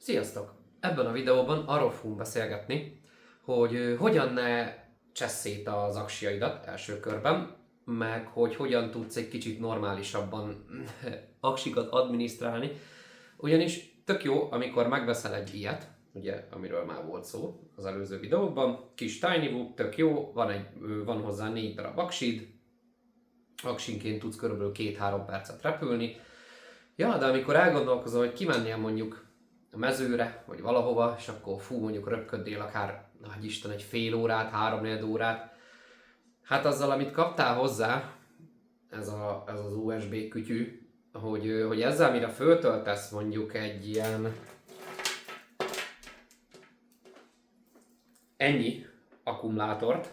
Sziasztok! Ebben a videóban arról fogunk beszélgetni, hogy hogyan ne csessz szét az aksiaidat első körben, meg hogy hogyan tudsz egy kicsit normálisabban aksikat adminisztrálni. Ugyanis tök jó, amikor megveszel egy ilyet, ugye, amiről már volt szó az előző videóban, kis Tiny Whoop, tök jó, van hozzá 4 darab aksid, aksinként tudsz körülbelül 2-3 percet repülni. Ja, de amikor elgondolkozol, hogy kimennél mondjuk a mezőre, vagy valahova, és akkor mondjuk röpköddél akár, nagy Isten, egy fél órát, 3-4 órát, hát azzal, amit kaptál hozzá, ez az USB kütyű, hogy ezzel mire föltöltesz mondjuk egy ilyen ennyi akkumulátort,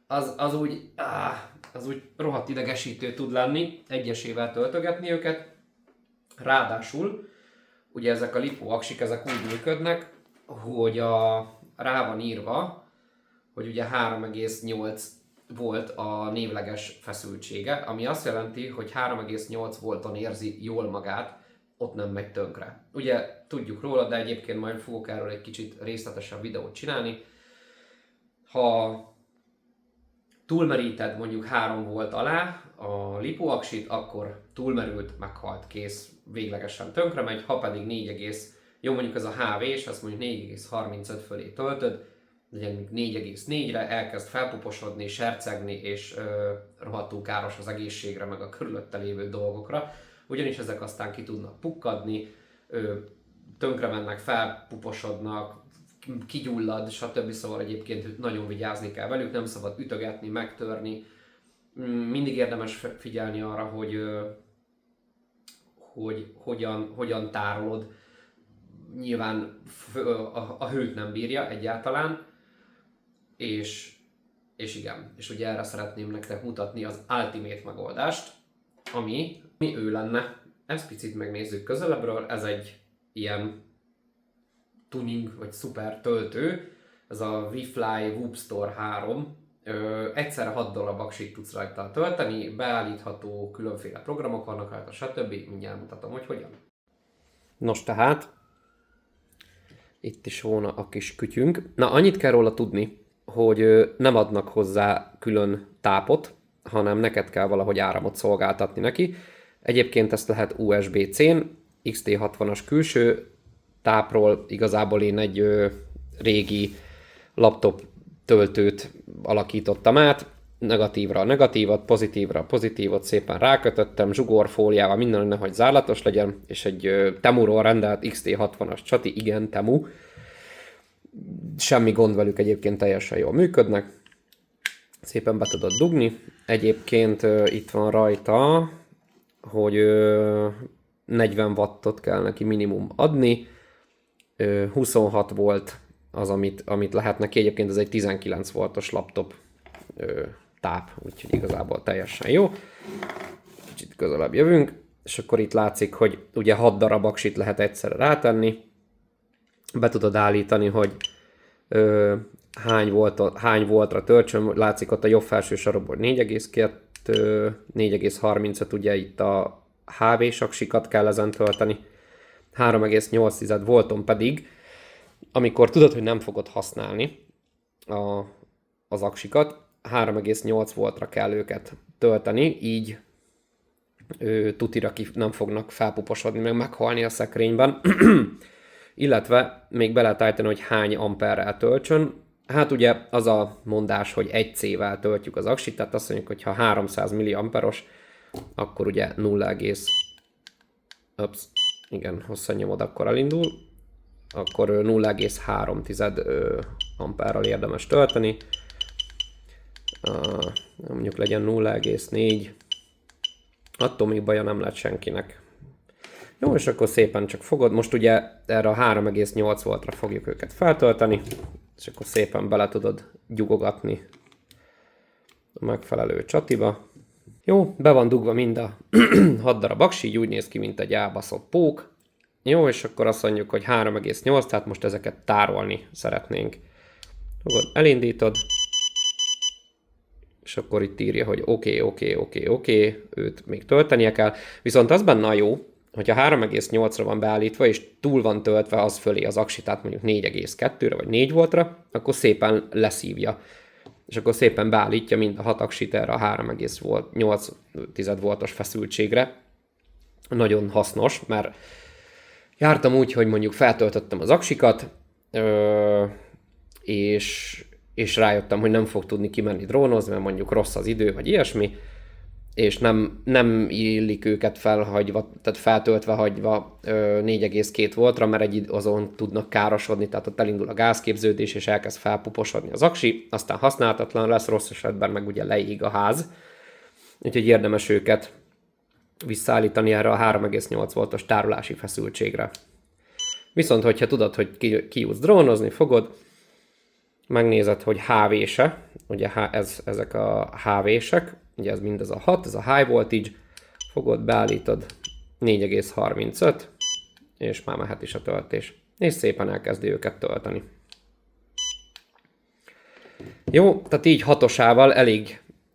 az úgy rohadt idegesítő tud lenni, egyesével töltögetni őket. Ráadásul ugye ezek a LiPo aksik, ezek úgy működnek, hogy rá van írva, hogy ugye 3,8 volt a névleges feszültsége, ami azt jelenti, hogy 3,8 volton érzi jól magát, ott nem megy tönkre. Ugye tudjuk róla, de egyébként majd fogok erről egy kicsit részletesebb videót csinálni. Ha túlmeríted mondjuk 3 volt alá a LiPo aksit, akkor túlmerült, meghalt, kész, véglegesen tönkre megy, ha pedig 4, jó mondjuk ez a HV, és azt mondjuk 4,35 fölé töltöd, legyen 4,4-re, elkezd felpuposodni, sercegni, és rohadtul káros az egészségre, meg a körülötte lévő dolgokra, ugyanis ezek aztán ki tudnak pukkadni, tönkre mennek, felpuposodnak, kigyullad, stb. Szóval egyébként nagyon vigyázni kell velük, nem szabad ütögetni, megtörni. Mindig érdemes figyelni arra, hogy hogyan tárolod. Nyilván a hőt nem bírja egyáltalán, és igen, és ugye erre szeretném nektek mutatni az ultimate megoldást, ami ő lenne. Ezt picit megnézzük közelebbről, ez egy ilyen tuning vagy szuper töltő, ez a WeFly Whoop Store 3. Egyszerre 6 darab aksit tudsz rajta tölteni, beállítható, különféle programok vannak rajta, stb. Mindjárt mutatom, hogy hogyan. Nos tehát, itt is volna a kis kütyünk. Na, annyit kell róla tudni, hogy nem adnak hozzá külön tápot, hanem neked kell valahogy áramot szolgáltatni neki. Egyébként ezt lehet USB-C-n, XT60-as külső tápról, igazából én egy régi laptop töltőt alakítottam át, negatívra a negatívat, pozitívra a pozitívot szépen rákötöttem, zsugorfóliával, minden, nehogy zárlatos legyen, és egy Temuról rendelt XT60-as csati, igen, Temu. Semmi gond velük, egyébként teljesen jól működnek. Szépen be tudod dugni. Egyébként itt van rajta, hogy 40 wattot kell neki minimum adni, 26 volt az, amit lehet neki. Egyébként ez egy 19 voltos laptop táp, úgyhogy igazából teljesen jó. Kicsit közelebb jövünk, és akkor itt látszik, hogy ugye 6 darab aksit lehet egyszerre rátenni. Be tudod állítani, hogy hány voltra töltsön. Látszik ott a jobb felső sarokból 4,2, 4,35, ugye itt a HV-s aksikat kell ezen tölteni. 3,8 volton pedig, amikor tudod, hogy nem fogod használni az aksikat, 3,8 voltra kell őket tölteni, így tutira nem fognak felpuposodni, meg meghalni a szekrényben. Illetve még be lehet állítani, hogy hány amperrel töltsön. Hát ugye az a mondás, hogy 1C-vel töltjük az aksit, tehát azt mondjuk, hogy ha 300 milliamperos, akkor ugye 0, igen, hosszan nyomod, akkor elindul, akkor 0,3 amperrel érdemes tölteni. Mondjuk legyen 0,4, attól még baja nem lett senkinek. Jó, és akkor szépen csak fogod, most ugye erre a 3,8 voltra fogjuk őket feltölteni, és akkor szépen bele tudod gyugogatni a megfelelő csatiba. Jó, be van dugva mind a 6 darab aksi, így úgy néz ki, mint egy elbaszott pók. Jó, és akkor azt mondjuk, hogy 3,8, tehát most ezeket tárolni szeretnénk. Elindítod, és akkor itt írja, hogy oké, őt még töltenie kell. Viszont az benne a jó, hogyha 3,8-ra van beállítva, és túl van töltve az fölé az aksi, tehát mondjuk 4,2-re vagy 4 voltra, akkor szépen leszívja. És akkor szépen beállítja mind a 6 aksit erre a 3,8 voltos feszültségre. Nagyon hasznos, mert jártam úgy, hogy mondjuk feltöltöttem az aksikat, és rájöttem, hogy nem fog tudni kimenni drónozni, mert mondjuk rossz az idő, vagy ilyesmi, és nem illik őket felhagyva, tehát feltöltve hagyva 4,2 voltra, mert azon tudnak károsodni, tehát ott elindul a gázképződés, és elkezd felpuposodni az aksi, aztán használhatatlan lesz, rossz esetben meg ugye leég a ház, úgyhogy érdemes őket visszaállítani erre a 3,8 voltos tárolási feszültségre. Viszont, hogyha tudod, hogy kijutsz drónozni, fogod, megnézed, hogy HV-se, ugye ezek a HV-sek, ugye ez mindez a 6, ez a high voltage, fogod, beállítod 4,35, és már mehet is a töltés. És szépen elkezdi őket tölteni. Jó, tehát így hatosával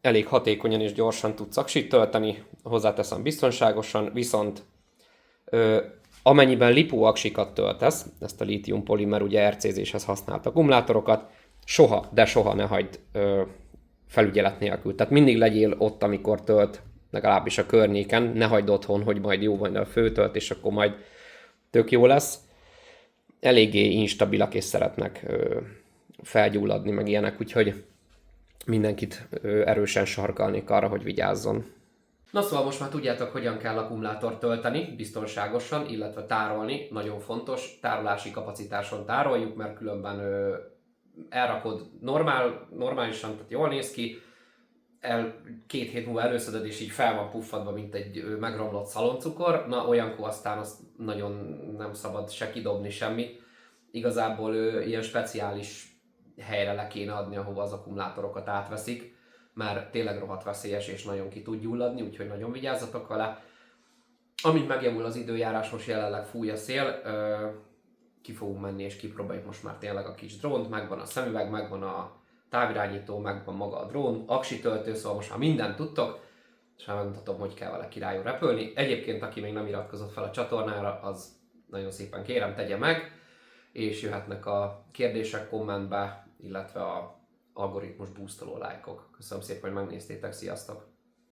elég hatékonyan és gyorsan tudsz aksit tölteni, hozzáteszem biztonságosan, viszont amennyiben LiPo aksikat töltesz, ezt a lítium polimer ugye RC-zéshez használt akkumulátorokat, soha, de soha ne hagyd felügyelet nélkül. Tehát mindig legyél ott, amikor tölt, legalábbis a környéken, ne hagyd otthon, hogy majd jó van a főtölt, és akkor majd tök jó lesz. Eléggé instabilak és szeretnek felgyulladni, meg ilyenek, úgyhogy mindenkit erősen sarkalnék arra, hogy vigyázzon. Na szóval most már tudjátok, hogyan kell akkumulátort tölteni biztonságosan, illetve tárolni. Nagyon fontos, tárolási kapacitáson tároljuk, mert különben elrakod normálisan, tehát jól néz ki, 2 hét múlva előszeded, és így fel van puffadva, mint egy megromlott szaloncukor. Na, olyankor aztán azt nagyon nem szabad se kidobni semmit. Igazából ilyen speciális helyre le kéne adni, ahova az akkumulátorokat átveszik, mert tényleg rohadt veszélyes és nagyon ki tud gyulladni, úgyhogy nagyon vigyázzatok vele. Amint megjavul az időjárás, most jelenleg fúj a szél, ki fogunk menni és kipróbáljuk most már tényleg a kis drónt, megvan a szemüveg, megvan a távirányító, megvan maga a drón, aksi töltő, szóval most már mindent tudtok, és már megmutatom, hogy kell vele királyul repülni. Egyébként, aki még nem iratkozott fel a csatornára, az nagyon szépen kérem, tegye meg, és jöhetnek a kérdések kommentbe, illetve a algoritmus boostoló lájkok. Köszönöm szépen, hogy megnéztétek, sziasztok!